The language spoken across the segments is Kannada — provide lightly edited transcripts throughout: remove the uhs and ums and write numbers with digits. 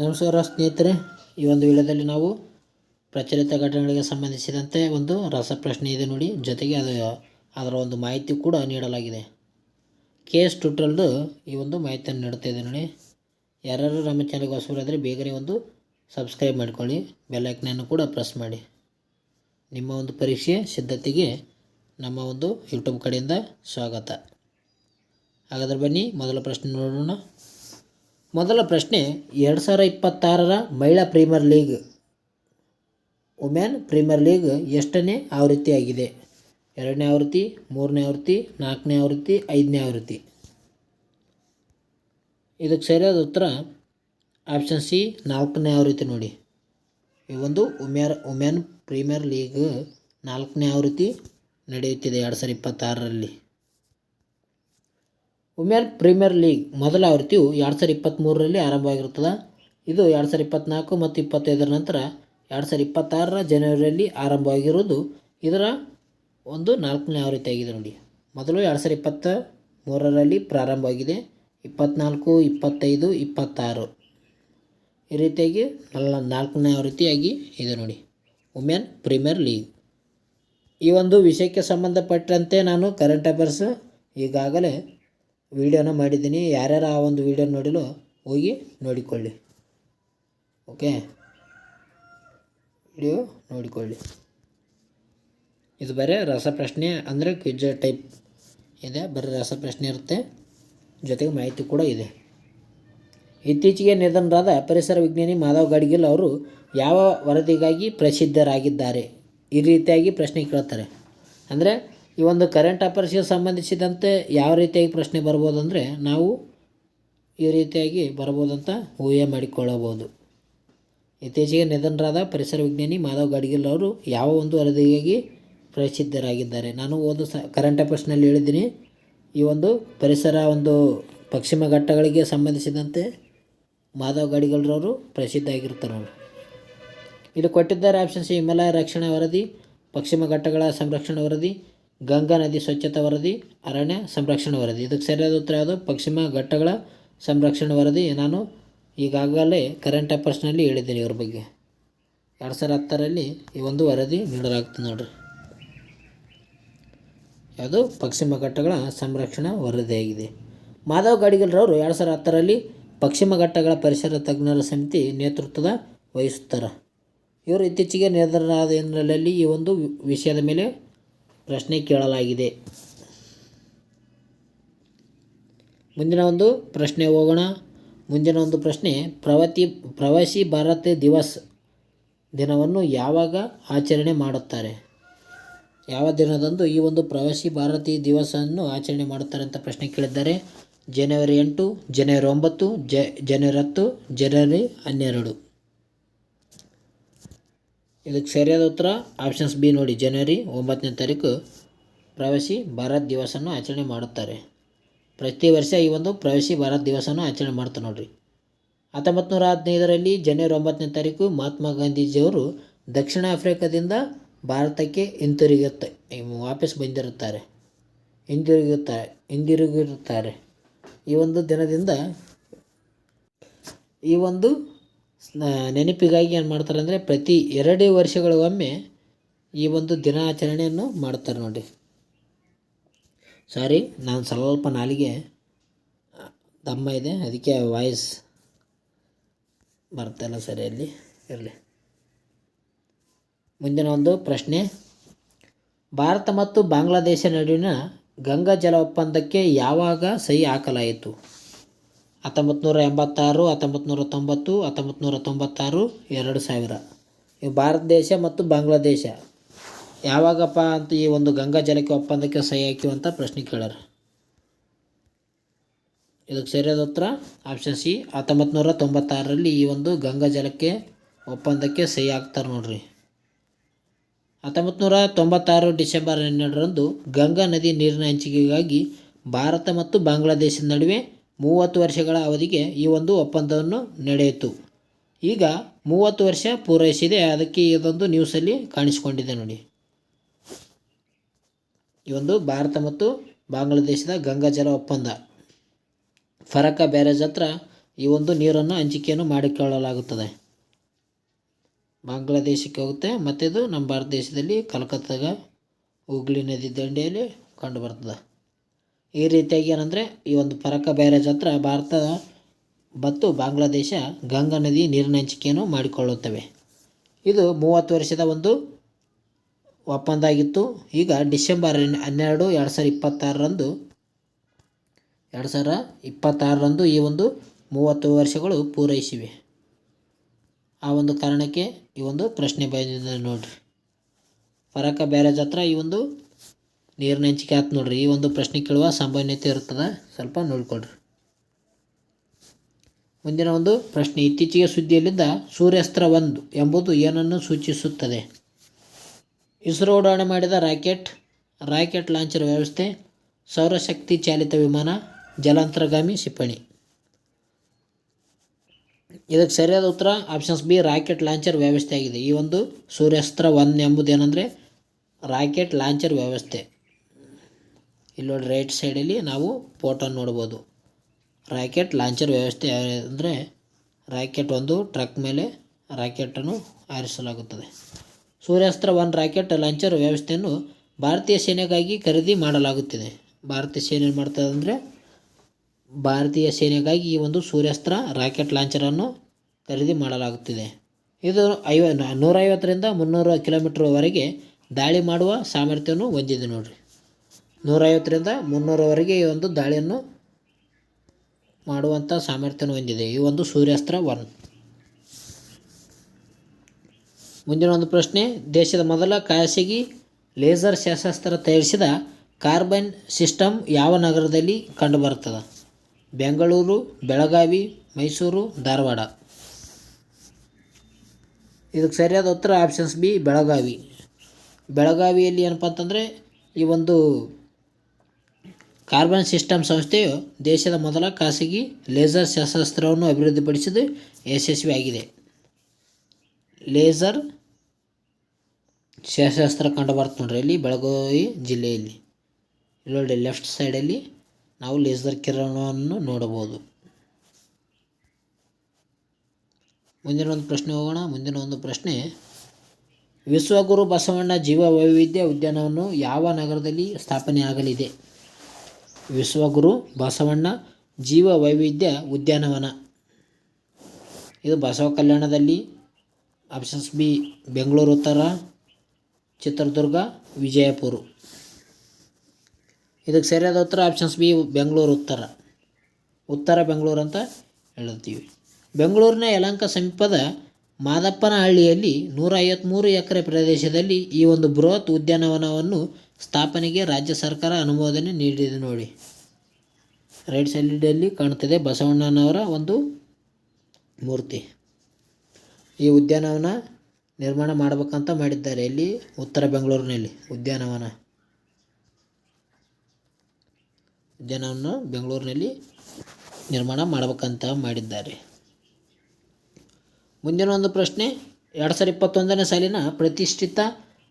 ನಮಸ್ಕಾರ ಸ್ನೇಹಿತರೆ, ಈ ಒಂದು ವಿಡಿಯೋದಲ್ಲಿ ನಾವು ಪ್ರಚಲಿತ ಘಟನೆಗಳಿಗೆ ಸಂಬಂಧಿಸಿದಂತೆ ಒಂದು ರಸಪ್ರಶ್ನೆ ಇದೆ ನೋಡಿ. ಜೊತೆಗೆ ಅದರ ಒಂದು ಮಾಹಿತಿ ಕೂಡ ನೀಡಲಾಗಿದೆ. KS ಟ್ಯುಟೋರಿಯಲ್ದು ಈ ಒಂದು ಮಾಹಿತಿಯನ್ನು ನೀಡುತ್ತಿದೆ ನೋಡಿ. ಯಾರು ನಮ್ಮ ಚಾನಲ್ಗೆ ಹೊಸಬರಾದರೆ ಬೇಗನೆ ಒಂದು ಸಬ್ಸ್ಕ್ರೈಬ್ ಮಾಡಿಕೊಳ್ಳಿ, ಬೆಲ್ ಐಕನನ್ನು ಕೂಡ ಪ್ರೆಸ್ ಮಾಡಿ. ನಿಮ್ಮ ಒಂದು ಪರೀಕ್ಷೆ ಸಿದ್ಧತೆಗೆ ನಮ್ಮ ಒಂದು ಯೂಟ್ಯೂಬ್ ಕಡೆಯಿಂದ ಸ್ವಾಗತ. ಹಾಗಾದರೆ ಬನ್ನಿ ಮೊದಲ ಪ್ರಶ್ನೆ ನೋಡೋಣ. ಮೊದಲ ಪ್ರಶ್ನೆ, 2026ರ ಮಹಿಳಾ premier league women premier league ಎಷ್ಟನೇ ಆವೃತ್ತಿಯಾಗಿದೆ? 2ನೇ ಆವೃತ್ತಿ, 3ನೇ ಆವೃತ್ತಿ, 4ನೇ ಆವೃತ್ತಿ, 5ನೇ ಆವೃತ್ತಿ? ಇದಕ್ಕೆ ಸರಿಯಾದ ಉತ್ತರ ಆಪ್ಷನ್ ಸಿ, 4ನೇ ಆವೃತ್ತಿ ನೋಡಿ. ಈ ಒಂದು ವುಮೆನ್ ಪ್ರೀಮಿಯರ್ ಲೀಗ್ 4ನೇ ಆವೃತ್ತಿ ನಡೆಯುತ್ತಿದೆ 2026ರಲ್ಲಿ. ವುಮೆನ್ ಪ್ರೀಮಿಯರ್ ಲೀಗ್ ಮೊದಲ ಆವೃತ್ತಿಯು 2023ರಲ್ಲಿ ಆರಂಭವಾಗಿರುತ್ತದೆ. ಇದು 2024 ಮತ್ತು 25ರ ನಂತರ 2026ರ ಜನವರಿಯಲ್ಲಿ ಆರಂಭವಾಗಿರುವುದು ಇದರ ಒಂದು 4ನೇ ಆವೃತ್ತಿಯಾಗಿದೆ ನೋಡಿ. ಮೊದಲು 2023ರಲ್ಲಿ ಪ್ರಾರಂಭವಾಗಿದೆ, 24, 25, 26 ಈ ರೀತಿಯಾಗಿ 4ನೇ ಆವೃತ್ತಿಯಾಗಿ ಇದೆ ನೋಡಿ ವುಮೆನ್ ಪ್ರೀಮಿಯರ್ ಲೀಗ್. ಈ ಒಂದು ವಿಷಯಕ್ಕೆ ಸಂಬಂಧಪಟ್ಟಂತೆ ನಾನು ಕರೆಂಟ್ ಅಫೇರ್ಸ್ ಈಗಾಗಲೇ ವಿಡಿಯೋನ ಮಾಡಿದ್ದೀನಿ. ಯಾರ್ಯಾರು ಆ ಒಂದು ವಿಡಿಯೋ ನೋಡಿಲು ಹೋಗಿ ನೋಡಿಕೊಳ್ಳಿ. ಓಕೆ, ವಿಡಿಯೋ ನೋಡಿಕೊಳ್ಳಿ. ಇದು ಬರೀ ರಸಪ್ರಶ್ನೆ ಅಂದರೆ ಕ್ವಿಜ್ ಟೈಪ್ ಇದೆ, ಬರೀ ರಸಪ್ರಶ್ನೆ ಇರುತ್ತೆ, ಜೊತೆಗೆ ಮಾಹಿತಿ ಕೂಡ ಇದೆ. ಇತ್ತೀಚೆಗೆ ನಿಧನರಾದ ಪರಿಸರ ವಿಜ್ಞಾನಿ ಮಾಧವ್ ಗಾಡ್ಗಿಲ್ ಅವರು ಯಾವ ವರದಿಗಾಗಿ ಪ್ರಸಿದ್ಧರಾಗಿದ್ದಾರೆ? ಈ ರೀತಿಯಾಗಿ ಪ್ರಶ್ನೆ ಕೇಳ್ತಾರೆ. ಅಂದರೆ ಈ ಒಂದು ಕರೆಂಟ್ ಅಫೇರ್ಸ್ಗೆ ಸಂಬಂಧಿಸಿದಂತೆ ಯಾವ ರೀತಿಯಾಗಿ ಪ್ರಶ್ನೆ ಬರ್ಬೋದು ಅಂದರೆ ನಾವು ಈ ರೀತಿಯಾಗಿ ಬರ್ಬೋದಂತ ಊಹೆ ಮಾಡಿಕೊಳ್ಳಬಹುದು. ಇತ್ತೀಚೆಗೆ ನಿಧನರಾದ ಪರಿಸರ ವಿಜ್ಞಾನಿ ಮಾಧವ್ ಗಾಡ್ಗಿಲ್ ಅವರು ಯಾವ ಒಂದು ವರದಿಗಾಗಿ ಪ್ರಸಿದ್ಧರಾಗಿದ್ದಾರೆ? ನಾನು ಕರೆಂಟ್ ಅಫೇರ್ಸ್ನಲ್ಲಿ ಹೇಳಿದ್ದೀನಿ, ಈ ಒಂದು ಪರಿಸರ ಒಂದು ಪಶ್ಚಿಮ ಘಟ್ಟಗಳಿಗೆ ಸಂಬಂಧಿಸಿದಂತೆ ಮಾಧವ್ ಗಾಡ್ಗಿಲ್ರವರು ಪ್ರಸಿದ್ಧ ಆಗಿರ್ತಾರೆ ನೋಡಿ. ಇದು ಕೊಟ್ಟಿದ್ದಾರೆ ಆಪ್ಷನ್ ಸಿ, ಹಿಮಾಲಯ ರಕ್ಷಣಾ ವರದಿ, ಪಶ್ಚಿಮ ಘಟ್ಟಗಳ ಸಂರಕ್ಷಣಾ ವರದಿ, ಗಂಗಾ ನದಿ ಸ್ವಚ್ಛತಾ ವರದಿ, ಅರಣ್ಯ ಸಂರಕ್ಷಣಾ ವರದಿ? ಇದಕ್ಕೆ ಸರಿಯಾದ ಉತ್ತರ ಯಾವುದು? ಪಶ್ಚಿಮ ಘಟ್ಟಗಳ ಸಂರಕ್ಷಣಾ ವರದಿ. ನಾನು ಈಗಾಗಲೇ ಕರೆಂಟ್ ಅಫೇರ್ಸ್ನಲ್ಲಿ ಹೇಳಿದ್ದೀನಿ ಇವ್ರ ಬಗ್ಗೆ. 2010ರಲ್ಲಿ ಈ ಒಂದು ವರದಿ ನೀಡಲಾಗ್ತದೆ ನೋಡ್ರಿ. ಯಾವುದು? ಪಶ್ಚಿಮ ಘಟ್ಟಗಳ ಸಂರಕ್ಷಣಾ ವರದಿಯಾಗಿದೆ. ಮಾಧವ್ ಗಾಡ್ಗಿಲ್ರವರು 2010ರಲ್ಲಿ ಪಶ್ಚಿಮ ಘಟ್ಟಗಳ ಪರಿಸರ ತಜ್ಞರ ಸಮಿತಿ ನೇತೃತ್ವದ ವಹಿಸುತ್ತಾರೆ. ಇವರು ಇತ್ತೀಚೆಗೆ ನಿಧನರಾದ ಹಿನ್ನೆಲೆಯಲ್ಲಿ ಈ ಒಂದು ವಿಷಯದ ಮೇಲೆ ಪ್ರಶ್ನೆ ಕೇಳಲಾಗಿದೆ. ಮುಂದಿನ ಒಂದು ಪ್ರಶ್ನೆ ಹೋಗೋಣ. ಮುಂದಿನ ಒಂದು ಪ್ರಶ್ನೆ, ಪ್ರವಾಸಿ ಭಾರತ ದಿನವನ್ನು ಯಾವಾಗ ಆಚರಣೆ ಮಾಡುತ್ತಾರೆ? ಯಾವ ದಿನದಂದು ಈ ಒಂದು ಪ್ರವಾಸಿ ಭಾರತೀಯ ದಿವಸವನ್ನು ಆಚರಣೆ ಮಾಡುತ್ತಾರೆ ಅಂತ ಪ್ರಶ್ನೆ ಕೇಳಿದ್ದಾರೆ. ಜನವರಿ 8, ಜನವರಿ 9, ಜನವರಿ 10, ಜನವರಿ 12? ಇದಕ್ಕೆ ಸರಿಯಾದ ಉತ್ತರ ಆಪ್ಷನ್ಸ್ ಬಿ ನೋಡಿ, ಜನವರಿ 9ನೇ ತಾರೀಕು ಪ್ರವಾಸಿ ಭಾರತ್ ದಿವಸವನ್ನು ಆಚರಣೆ ಮಾಡುತ್ತಾರೆ. ಪ್ರತಿ ವರ್ಷ ಈ ಒಂದು ಪ್ರವಾಸಿ ಭಾರತ್ ದಿವಸವನ್ನು ಆಚರಣೆ ಮಾಡ್ತಾರೆ ನೋಡ್ರಿ. 1915ರಲ್ಲಿ ಜನವರಿ 9ನೇ ತಾರೀಕು ಮಹಾತ್ಮ ಗಾಂಧೀಜಿಯವರು ದಕ್ಷಿಣ ಆಫ್ರಿಕಾದಿಂದ ಭಾರತಕ್ಕೆ ವಾಪಸ್ ಹಿಂದಿರುಗಿರುತ್ತಾರೆ. ಈ ಒಂದು ದಿನದಿಂದ ಈ ಒಂದು ನೆನಪಿಗಾಗಿ ಏನು ಮಾಡ್ತಾರೆ ಅಂದರೆ ಪ್ರತಿ 2 ವರ್ಷಗಳಿಗೊಮ್ಮೆ ಈ ಒಂದು ದಿನಾಚರಣೆಯನ್ನು ಮಾಡ್ತಾರೆ ನೋಡಿ. ಸಾರಿ, ನಾನು ಸ್ವಲ್ಪ ನಾಲಿಗೆ ದಮ್ಮ ಇದೆ, ಅದಕ್ಕೆ ವಾಯ್ಸ್ ಬರ್ತಾಯಿಲ್ಲ ಸರಿಯಲ್ಲಿ ಇರಲಿ. ಮುಂದಿನ ಒಂದು ಪ್ರಶ್ನೆ, ಭಾರತ ಮತ್ತು ಬಾಂಗ್ಲಾದೇಶ ನಡುವಿನ ಗಂಗಾ ಜಲ ಒಪ್ಪಂದಕ್ಕೆ ಯಾವಾಗ ಸಹಿ ಹಾಕಲಾಯಿತು? 1986, 1990, 1996, 2000? ಈ ಭಾರತ ದೇಶ ಮತ್ತು ಬಾಂಗ್ಲಾದೇಶ ಯಾವಾಗಪ್ಪ ಅಂತ ಈ ಒಂದು ಗಂಗಾ ಜಲಕ್ಕೆ ಒಪ್ಪಂದಕ್ಕೆ ಸಹಿ ಹಾಕಿವಂತ ಪ್ರಶ್ನೆ ಕೇಳ್ಯಾರ. ಇದಕ್ಕೆ ಸರಿಯಾದ ಉತ್ತರ ಆಪ್ಷನ್ ಸಿ, 1996ರಲ್ಲಿ ಈ ಒಂದು ಗಂಗಾ ಜಲಕ್ಕೆ ಒಪ್ಪಂದಕ್ಕೆ ಸಹಿ ಹಾಕ್ತಾರೆ ನೋಡ್ರಿ. 1996 ಡಿಸೆಂಬರ್ 12ರಂದು ಗಂಗಾ ನದಿ ನೀರಿನ ಹಂಚಿಕೆಗಾಗಿ ಭಾರತ ಮತ್ತು ಬಾಂಗ್ಲಾದೇಶದ ನಡುವೆ 30 ವರ್ಷಗಳ ಅವಧಿಗೆ ಈ ಒಂದು ಒಪ್ಪಂದವನ್ನು ನಡೆಯಿತು. ಈಗ 30 ವರ್ಷ ಪೂರೈಸಿದೆ, ಅದಕ್ಕೆ ಇದೊಂದು ನ್ಯೂಸಲ್ಲಿ ಕಾಣಿಸಿಕೊಂಡಿದೆ ನೋಡಿ. ಈ ಒಂದು ಭಾರತ ಮತ್ತು ಬಾಂಗ್ಲಾದೇಶದ ಗಂಗಾ ಜಲ ಒಪ್ಪಂದ ಫರಕ್ಕ ಬ್ಯಾರೇಜ್ ಹತ್ರ ಈ ಒಂದು ನೀರನ್ನು ಹಂಚಿಕೆಯನ್ನು ಮಾಡಿಕೊಳ್ಳಲಾಗುತ್ತದೆ. ಬಾಂಗ್ಲಾದೇಶಕ್ಕೆ ಹೋಗುತ್ತೆ ಮತ್ತು ಇದು ನಮ್ಮ ಭಾರತ ದೇಶದಲ್ಲಿ ಕಲ್ಕತ್ತಾಗ ಹುಗ್ಲಿ ನದಿ ದಂಡೆಯಲ್ಲಿ ಕಂಡುಬರ್ತದೆ. ಈ ರೀತಿಯಾಗಿ ಏನಂದರೆ ಈ ಒಂದು ಫರಕ್ಕ ಬ್ಯಾರೇಜ್ ಹತ್ರ ಭಾರತ ಮತ್ತು ಬಾಂಗ್ಲಾದೇಶ ಗಂಗಾ ನದಿ ನೀರಿನ ಹಂಚಿಕೆಯನ್ನು ಮಾಡಿಕೊಳ್ಳುತ್ತವೆ. ಇದು 30 ವರ್ಷದ ಒಂದು ಒಪ್ಪಂದ ಆಗಿತ್ತು. ಈಗ ಡಿಸೆಂಬರ್ 12, 2026ರಂದು ಈ ಒಂದು 30 ವರ್ಷಗಳು ಪೂರೈಸಿವೆ. ಆ ಒಂದು ಕಾರಣಕ್ಕೆ ಈ ಒಂದು ಪ್ರಶ್ನೆ ಬಂದಿದೆ ನೋಡ್ರಿ. ಫರಕ್ಕ ಬ್ಯಾರೇಜ್ ಹತ್ರ ಈ ಒಂದು ನೀರಿನ ಹಂಚಿಕೆ ಆಯ್ತು ನೋಡ್ರಿ. ಈ ಒಂದು ಪ್ರಶ್ನೆ ಕೇಳುವ ಸಂಭವನೀಯತೆ ಇರ್ತದೆ, ಸ್ವಲ್ಪ ನೋಡ್ಕೊಳ್ರಿ. ಮುಂದಿನ ಒಂದು ಪ್ರಶ್ನೆ, ಇತ್ತೀಚೆಗೆ ಸುದ್ದಿಯಲ್ಲಿದ್ದ ಸೂರ್ಯಾಸ್ತ್ರ 1 ಎಂಬುದು ಏನನ್ನು ಸೂಚಿಸುತ್ತದೆ? ಇಸ್ರೋ ಉಡಾವಣೆ ಮಾಡಿದ ರಾಕೆಟ್ ಲಾಂಚರ್ ವ್ಯವಸ್ಥೆ, ಸೌರಶಕ್ತಿ ಚಾಲಿತ ವಿಮಾನ, ಜಲಾಂತರ್ಗಾಮಿ ಕ್ಷಿಪಣಿ. ಇದಕ್ಕೆ ಸರಿಯಾದ ಉತ್ತರ ಆಪ್ಷನ್ಸ್ ಬಿ, ರಾಕೆಟ್ ಲಾಂಚರ್ ವ್ಯವಸ್ಥೆ ಆಗಿದೆ. ಈ ಒಂದು ಸೂರ್ಯಾಸ್ತ್ರ 1 ಎಂಬುದೇನೆಂದರೆ ರಾಕೆಟ್ ಲಾಂಚರ್ ವ್ಯವಸ್ಥೆ. ಇಲ್ಲಿ ನೋಡಿ ರೈಟ್ ಸೈಡಲ್ಲಿ ನಾವು ಫೋಟೋ ನೋಡ್ಬೋದು. ರಾಕೆಟ್ ಲಾಂಚರ್ ವ್ಯವಸ್ಥೆ ಅಂದರೆ ರಾಕೆಟ್ ಒಂದು ಟ್ರಕ್ ಮೇಲೆ ರಾಕೆಟನ್ನು ಹಾರಿಸಲಾಗುತ್ತದೆ. ಸೂರ್ಯಾಸ್ತ್ರ 1 ರಾಕೆಟ್ ಲಾಂಚರ್ ವ್ಯವಸ್ಥೆಯನ್ನು ಭಾರತೀಯ ಸೇನೆಗಾಗಿ ಖರೀದಿ ಮಾಡಲಾಗುತ್ತಿದೆ. ಭಾರತೀಯ ಸೇನೆ ಏನು ಮಾಡ್ತದೆ ಅಂದರೆ ಭಾರತೀಯ ಸೇನೆಗಾಗಿ ಈ ಒಂದು ಸೂರ್ಯಾಸ್ತ್ರ ರಾಕೆಟ್ ಲಾಂಚರನ್ನು ಖರೀದಿ ಮಾಡಲಾಗುತ್ತಿದೆ. ಇದು 150ರಿಂದ 300 ಕಿಲೋಮೀಟರ್ವರೆಗೆ ದಾಳಿ ಮಾಡುವ ಸಾಮರ್ಥ್ಯವನ್ನು ಹೊಂದಿದೆ ನೋಡಿರಿ. 150ರಿಂದ 300ವರೆಗೆ ಈ ಒಂದು ದಾಳಿಯನ್ನು ಮಾಡುವಂಥ ಸಾಮರ್ಥ್ಯವನ್ನು ಹೊಂದಿದೆ ಈ ಒಂದು ಸೂರ್ಯಾಸ್ತ್ರ 1. ಮುಂದಿನ ಒಂದು ಪ್ರಶ್ನೆ, ದೇಶದ ಮೊದಲ ಖಾಸಗಿ ಲೇಸರ್ ಶಸ್ತ್ರಾಸ್ತ್ರ ತಯಾರಿಸಿದ ಕಾರ್ಬೈನ್ ಸಿಸ್ಟಮ್ ಯಾವ ನಗರದಲ್ಲಿ ಕಂಡುಬರುತ್ತದೆ? ಬೆಂಗಳೂರು, ಬೆಳಗಾವಿ, ಮೈಸೂರು, ಧಾರವಾಡ. ಇದಕ್ಕೆ ಸರಿಯಾದ ಉತ್ತರ ಆಪ್ಷನ್ಸ್ ಬಿ, ಬೆಳಗಾವಿ. ಬೆಳಗಾವಿಯಲ್ಲಿ ಏನಪ್ಪ ಅಂತಂದರೆ ಈ ಒಂದು ಕಾರ್ಬನ್ ಸಿಸ್ಟಮ್ ಸಂಸ್ಥೆಯು ದೇಶದ ಮೊದಲ ಖಾಸಗಿ ಲೇಸರ್ ಶಸ್ತ್ರಾಸ್ತ್ರವನ್ನು ಅಭಿವೃದ್ಧಿಪಡಿಸಿದ್ದು ಯಶಸ್ವಿಯಾಗಿದೆ. ಲೇಸರ್ ಶಸ್ತ್ರಾಸ್ತ್ರ ಕಂಡುಬರುತ್ತೆ ನೋಡ್ರಿ ಇಲ್ಲಿ ಬೆಳಗಾವಿ ಜಿಲ್ಲೆಯಲ್ಲಿ. ಇಲ್ಲಿ ಲೆಫ್ಟ್ ಸೈಡಲ್ಲಿ ನಾವು ಲೇಸರ್ ಕಿರಣವನ್ನು ನೋಡಬಹುದು. ಮುಂದಿನ ಒಂದು ಪ್ರಶ್ನೆ ಹೋಗೋಣ. ಮುಂದಿನ ಒಂದು ಪ್ರಶ್ನೆ, ವಿಶ್ವಗುರು ಬಸವಣ್ಣ ಜೀವ ವೈವಿಧ್ಯ ಉದ್ಯಾನವನ್ನು ಯಾವ ನಗರದಲ್ಲಿ ಸ್ಥಾಪನೆ ಆಗಲಿದೆ? ವಿಶ್ವಗುರು ಬಸವಣ್ಣ ಜೀವ ವೈವಿಧ್ಯ ಉದ್ಯಾನವನ ಇದು ಬಸವ ಕಲ್ಯಾಣದಲ್ಲಿ. ಆಪ್ಷನ್ಸ್ ಬಿ, ಬೆಂಗಳೂರು ಉತ್ತರ, ಚಿತ್ರದುರ್ಗ, ವಿಜಯಪುರ. ಇದಕ್ಕೆ ಸರಿಯಾದ ಉತ್ತರ ಆಪ್ಷನ್ಸ್ ಬಿ, ಬೆಂಗಳೂರು ಉತ್ತರ ಬೆಂಗಳೂರು ಅಂತ ಹೇಳ್ತೀವಿ. ಬೆಂಗಳೂರಿನ ಯಲಹಂಕ ಸಮೀಪದ ಮಾದಪ್ಪನಹಳ್ಳಿಯಲ್ಲಿ 153 ಎಕರೆ ಪ್ರದೇಶದಲ್ಲಿ ಈ ಒಂದು ಬೃಹತ್ ಉದ್ಯಾನವನವನ್ನು ಸ್ಥಾಪನೆಗೆ ರಾಜ್ಯ ಸರ್ಕಾರ ಅನುಮೋದನೆ ನೀಡಿದೆ ನೋಡಿ. ರೈಟ್ ಸೈಡಲ್ಲಿ ಕಾಣ್ತಿದೆ ಬಸವಣ್ಣನವರ ಒಂದು ಮೂರ್ತಿ. ಈ ಉದ್ಯಾನವನ ನಿರ್ಮಾಣ ಮಾಡಬೇಕಂತ ಮಾಡಿದ್ದಾರೆ ಇಲ್ಲಿ ಉತ್ತರ ಬೆಂಗಳೂರಿನಲ್ಲಿ. ಉದ್ಯಾನವನ ಬೆಂಗಳೂರಿನಲ್ಲಿ ನಿರ್ಮಾಣ ಮಾಡಬೇಕಂತ ಮಾಡಿದ್ದಾರೆ. ಮುಂದಿನ ಒಂದು ಪ್ರಶ್ನೆ, 2021ನೇ ಸಾಲಿನ ಪ್ರತಿಷ್ಠಿತ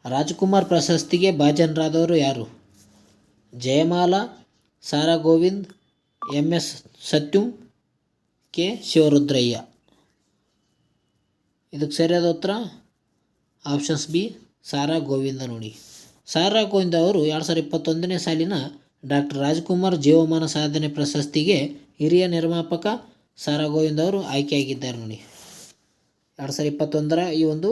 ರಾಜ್ಕುಮಾರ್ ಪ್ರಶಸ್ತಿಗೆ ಭಾಜನರಾದವರು ಯಾರು? ಜಯಮಾಲಾ, ಸಾರಾ ಗೋವಿಂದ್, MS ಸತ್ಯಂ, ಕೆ ಶಿವರುದ್ರಯ್ಯ. ಇದಕ್ಕೆ ಸರಿಯಾದ ಉತ್ತರ ಆಪ್ಷನ್ಸ್ ಬಿ, ಸಾರಾ ಗೋವಿಂದ ನೋಡಿ. ಸಾರಾ ಗೋವಿಂದ ಅವರು 2021ನೇ ಸಾಲಿನ ಡಾಕ್ಟರ್ ರಾಜ್ಕುಮಾರ್ ಜೀವಮಾನ ಸಾಧನೆ ಪ್ರಶಸ್ತಿಗೆ ಹಿರಿಯ ನಿರ್ಮಾಪಕ ಸಾರಾ ಗೋವಿಂದ್ ಅವರು ಆಯ್ಕೆಯಾಗಿದ್ದಾರೆ ನೋಡಿ. 2021ರ ಈ ಒಂದು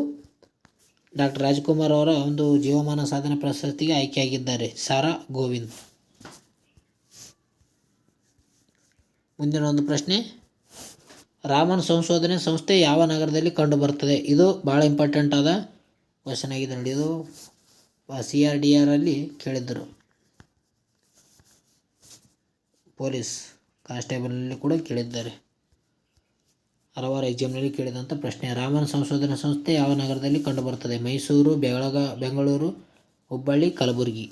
ಡಾಕ್ಟರ್ ರಾಜ್ಕುಮಾರ್ ಅವರ ಒಂದು ಜೀವಮಾನ ಸಾಧನೆ ಪ್ರಶಸ್ತಿಗೆ ಆಯ್ಕೆಯಾಗಿದ್ದಾರೆ ಸಾರಾ ಗೋವಿಂದ್. ಮುಂದಿನ ಒಂದು ಪ್ರಶ್ನೆ, ರಾಮನ್ ಸಂಶೋಧನೆ ಸಂಸ್ಥೆ ಯಾವ ನಗರದಲ್ಲಿ ಕಂಡುಬರುತ್ತದೆ? ಇದು ಭಾಳ ಇಂಪಾರ್ಟೆಂಟ್ ಆದ ಕ್ವಶನ್ ಆಗಿದೆ ನೋಡಿ. ಇದು CRDR ಅಲ್ಲಿ ಕೇಳಿದ್ದರು, ಪೊಲೀಸ್ ಕಾನ್ಸ್ಟೇಬಲಲ್ಲಿ ಕೂಡ ಕೇಳಿದ್ದಾರೆ, ಹಲವಾರು ಎಕ್ಸಾಮ್ನಲ್ಲಿ ಕೇಳಿದಂಥ ಪ್ರಶ್ನೆ. ರಾಮನ್ ಸಂಶೋಧನಾ ಸಂಸ್ಥೆ ಯಾವ ನಗರದಲ್ಲಿ ಕಂಡುಬರುತ್ತದೆ? ಮೈಸೂರು, ಬೆಂಗಳೂರು, ಹುಬ್ಬಳ್ಳಿ, ಕಲಬುರಗಿ.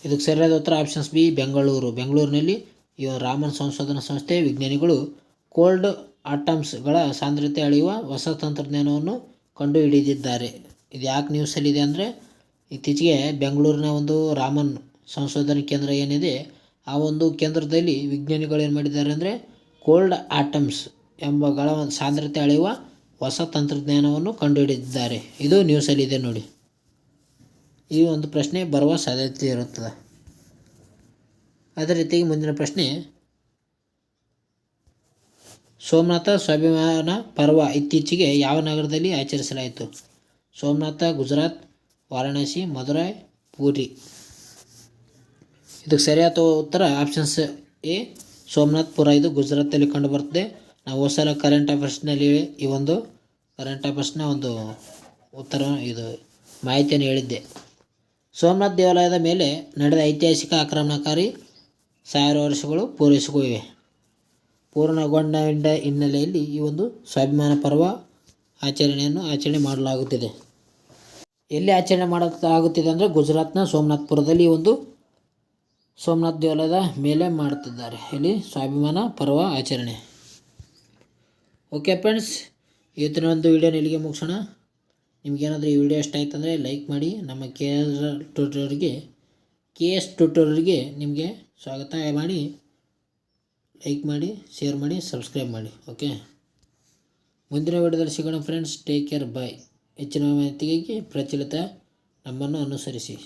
ಇದಕ್ಕೆ ಸರಿಯಾದ ಉತ್ತರ ಆಪ್ಷನ್ಸ್ ಬಿ, ಬೆಂಗಳೂರಿನಲ್ಲಿ ಈ ರಾಮನ್ ಸಂಶೋಧನಾ ಸಂಸ್ಥೆ ವಿಜ್ಞಾನಿಗಳು ಕೋಲ್ಡ್ ಆಟಮ್ಸ್ಗಳ ಸಾಂದ್ರತೆ ಅಳೆಯುವ ಹೊಸ ತಂತ್ರಜ್ಞಾನವನ್ನು ಕಂಡುಹಿಡಿದಿದ್ದಾರೆ. ಇದು ಯಾಕೆ ನ್ಯೂಸಲ್ಲಿದೆ ಅಂದರೆ ಇತ್ತೀಚೆಗೆ ಬೆಂಗಳೂರಿನ ಒಂದು ರಾಮನ್ ಸಂಶೋಧನಾ ಕೇಂದ್ರ ಏನಿದೆ ಆ ಒಂದು ಕೇಂದ್ರದಲ್ಲಿ ವಿಜ್ಞಾನಿಗಳು ಏನು ಮಾಡಿದ್ದಾರೆ ಅಂದರೆ ಕೋಲ್ಡ್ ಆಟಮ್ಸ್ ಎಂಬಗಳ ಒಂದು ಸಾಂದ್ರತೆ ಅಳೆಯುವ ಹೊಸ ತಂತ್ರಜ್ಞಾನವನ್ನು ಕಂಡುಹಿಡಿದಿದ್ದಾರೆ. ಇದು ನ್ಯೂಸಲ್ಲಿದೆ ನೋಡಿ. ಈ ಒಂದು ಪ್ರಶ್ನೆ ಬರುವ ಸಾಧ್ಯತೆ ಇರುತ್ತದೆ. ಅದೇ ರೀತಿಯಾಗಿ ಮುಂದಿನ ಪ್ರಶ್ನೆ, ಸೋಮನಾಥ ಸ್ವಾಭಿಮಾನ ಪರ್ವ ಇತ್ತೀಚೆಗೆ ಯಾವ ನಗರದಲ್ಲಿ ಆಚರಿಸಲಾಯಿತು? ಸೋಮನಾಥ ಗುಜರಾತ್, ವಾರಣಾಸಿ, ಮಧುರೈ, ಪೂರಿ. ಇದಕ್ಕೆ ಸರಿಯಾದ ಉತ್ತರ ಆಪ್ಷನ್ಸ್ ಎ ಸೋಮನಾಥ್ಪುರ. ಇದು ಗುಜರಾತಲ್ಲಿ ಕಂಡುಬರ್ತದೆ. ನಾವು ಹೋದ ಸಲ ಕರೆಂಟ್ ಅಫೇರ್ಸ್ನಲ್ಲಿ ಈ ಒಂದು ಕರೆಂಟ್ ಅಫೇರ್ಸ್ನ ಒಂದು ಉತ್ತರ ಇದು ಮಾಹಿತಿಯನ್ನು ಹೇಳಿದ್ದೆ. ಸೋಮನಾಥ ದೇವಾಲಯದ ಮೇಲೆ ನಡೆದ ಐತಿಹಾಸಿಕ ಆಕ್ರಮಣಕಾರಿ 1000 ವರ್ಷಗಳು ಪೂರೈಸಿವೆ. ಪೂರ್ಣಗೊಂಡ ಹಿನ್ನೆಲೆಯಲ್ಲಿ ಈ ಒಂದು ಸ್ವಾಭಿಮಾನ ಪರ್ವ ಆಚರಣೆ ಮಾಡಲಾಗುತ್ತಿದೆ. ಎಲ್ಲಿ ಆಚರಣೆ ಮಾಡಲಾಗುತ್ತಿದೆ ಅಂದರೆ ಗುಜರಾತ್ನ ಸೋಮನಾಥ್ಪುರದಲ್ಲಿ ಈ ಒಂದು ಸೋಮನಾಥ ದೇವಾಲಯದ ಮೇಲೆ ಮಾಡುತ್ತಿದ್ದಾರೆ. ಇಲ್ಲಿ ಸ್ವಾಭಿಮಾನ ಪರ್ವ ಆಚರಣೆ. ಓಕೆ ಫ್ರೆಂಡ್ಸ್, ಇವತ್ತಿನ ಒಂದು ವಿಡಿಯೋನ ಇಲ್ಲಿಗೆ ಮುಗಿಸೋಣ. ನಿಮಗೇನಾದರೂ ಈ ವಿಡಿಯೋ ಇಷ್ಟ ಆಯ್ತು ಅಂದರೆ ಲೈಕ್ ಮಾಡಿ. ನಮ್ಮ ಕೆ ಎಸ್ ಟ್ಯೂಟೋರಿಯಲ್ಗೆ ನಿಮಗೆ ಸ್ವಾಗತ ಮಾಡಿ. ಲೈಕ್ ಮಾಡಿ, ಶೇರ್ ಮಾಡಿ, ಸಬ್ಸ್ಕ್ರೈಬ್ ಮಾಡಿ. ಓಕೆ, ಮುಂದಿನ ವಿಡಿಯೋದಲ್ಲಿ ಸಿಗೋಣ ಫ್ರೆಂಡ್ಸ್. ಟೇಕ್ ಕೇರ್, ಬಾಯ್. ಹೆಚ್ಚಿನ ಮಾಹಿತಿಗಾಗಿ ಪ್ರಚಲಿತ ನಮ್ಮನ್ನು ಅನುಸರಿಸಿ.